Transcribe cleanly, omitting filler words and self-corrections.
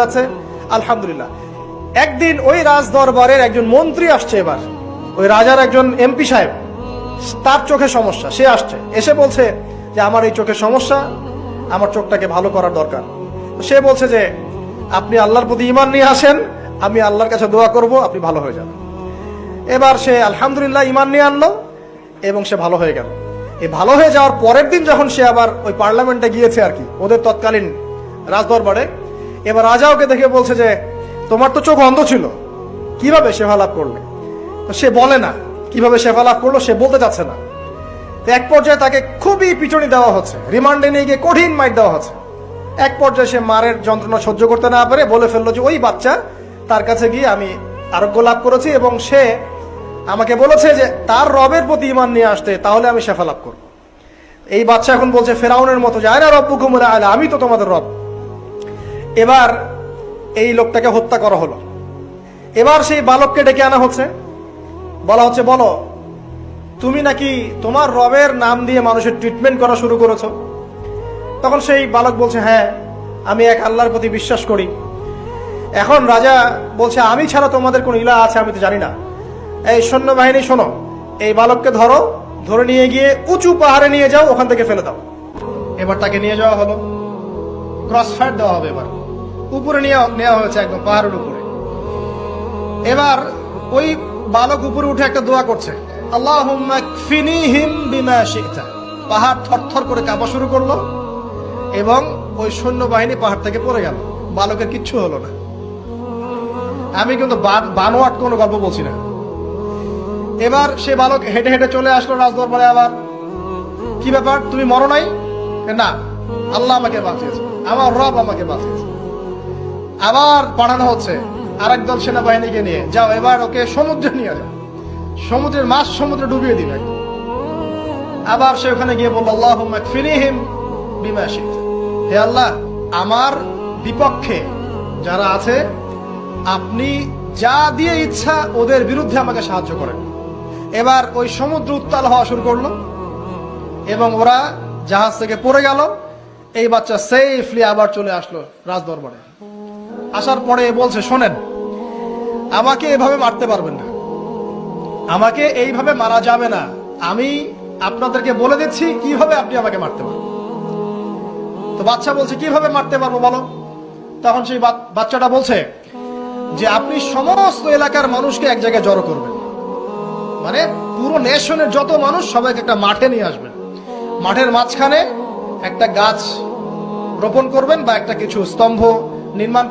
যাচ্ছে আলহামদুলিল্লাহ। একদিন ওই রাজ দরবারের একজন মন্ত্রী আসছে, এবার ওই রাজার একজন এমপি সাহেব, তার চোখে সমস্যা, সে আসছে, এসে বলছে যে আমার এই চোখের সমস্যা, আমার চোখটাকে ভালো করার দরকার। সে বলছে যে আপনি আল্লাহর প্রতি ঈমান নিয়ে আসেন, আমি আল্লাহর কাছে দোয়া করব, আপনি ভালো হয়ে যাবেন। এবার সে আলহামদুলিল্লাহ ঈমান নিয়ে আনলো এবং সে ভালো হয়ে গেল। এই ভালো হয়ে যাওয়ার পরের দিন যখন সে আবার ওই পার্লামেন্টে গিয়েছে আর কি, ওদের তৎকালীন রাজদরবারে, এবার রাজা ওকে দেখে বলছে যে তোমার তো চোখ অন্ধ ছিল, কিভাবে শেফা লাভ করলে? তো সে বলে না কিভাবে শেফা লাভ করলো, সে বলতে চাচ্ছে না। তো এক পর্যায়ে তাকে খুবই পিটুনি দেওয়া হচ্ছে, রিমান্ডে নিয়ে গিয়ে কঠিন মাইর দেওয়া হচ্ছে। এক পর্যায়ে সে মারের যন্ত্রণা সহ্য করতে না পারে বলে ফেললো যে ওই বাচ্চা, তার কাছে গিয়ে আমি আরোগ্য লাভ করেছি এবং সে আমাকে বলেছে যে তার রবের প্রতি ঈমান নিয়ে আসতে, তাহলে আমি শেফা লাভ করব। এই বাচ্চা এখন বলছে ফেরাউনের মতো যে আয়না রব্বুকুমুল আ'লা, আমি তো তোমাদের রব। এবার এই লোকটাকে হত্যা করা হলো। এবার সেই বালককে ডেকে আনা হচ্ছে, বলা হচ্ছে বলো তুমি নাকি তোমার রবের নাম দিয়ে মানুষের ট্রিটমেন্ট করা শুরু করেছো? তখন সেই বালক বলছে হ্যাঁ, আমি এক আল্লাহর প্রতি বিশ্বাস করি। এখন রাজা বলছে আমি ছাড়া তোমাদের কোন ইলাহ আছে আমি তো জানি না। এই সৈন্যবাহিনী শোনো, এই বালককে ধরো, ধরে নিয়ে গিয়ে উঁচু পাহাড়ে নিয়ে যাও, ওখান থেকে ফেলে দাও। এবার তাকে নিয়ে যাওয়া হলো, ক্রস ফায়ার দেওয়া হবে, এবার উপরে নেওয়া হয়েছে একদম পাহাড়ের উপরে। এবার ওই বালক উপরে উঠে একটা দোয়া করছে, আল্লাহুম্মা কফিনিহিম বিমা শি'তা। পাহাড় থরথর করে কাঁপা শুরু করলো এবং ওই সৈন্যবাহিনী পাহাড় থেকে পড়ে গেল, বালকের কিচ্ছু হলো না। আমি কিন্তু বানোয়াট কোনো গল্প বলছি না। এবার সে বালক হেঁটে হেঁটে চলে আসলো রাজদরবারে। আবার কি ব্যাপার, তুমি মরো নাই? না, আল্লাহ আমাকে বাঁচিয়েছে, আমার রব আমাকে বাঁচিয়েছে। আবার পাঠানো হচ্ছে আরেক দল সেনাবাহিনীকে নিয়ে, যাও এবার ওকে সমুদ্রে নিয়ে যাও, সমুদ্রের মাছ সমুদ্রে ডুবিয়ে দিবে। আবার সে ওখানে গিয়ে বলল আল্লাহুম্মা কফিনিহিম বিমা শি'তা, হে আল্লাহ আমার বিপক্ষে যারা আছে আপনি যা দিয়ে ইচ্ছা ওদের বিরুদ্ধে আমাকে সাহায্য করেন। এবার ওই সমুদ্র উত্তাল হওয়া শুরু করলো এবং ওরা জাহাজ থেকে পড়ে গেল। এই বাচ্চা সেফলি আবার চলে আসলো রাজদরবারে। আসার পরে বলছে শোনেন, আমাকে এভাবে মারতে পারবেন না, আমাকে এইভাবে মারা যাবে না, আমি আপনাদেরকে বলে দিচ্ছি কিভাবে আপনি আমাকে মারতে পারবেন। তো বাচ্চা বলছে কিভাবে মারতে পারবো বলো? তখন সেই বাচ্চাটা বলছে যে আপনি সমস্ত এলাকার মানুষকে এক জায়গায় জড়ো করবেন, মানে পুরো নেশনের যত মানুষ সবাইকে একটা মাঠে নিয়ে আসবেন, মাঠের মাঝখানে একটা গাছ রোপণ করবেন বা একটা কিছু স্তম্ভ নির্মাণ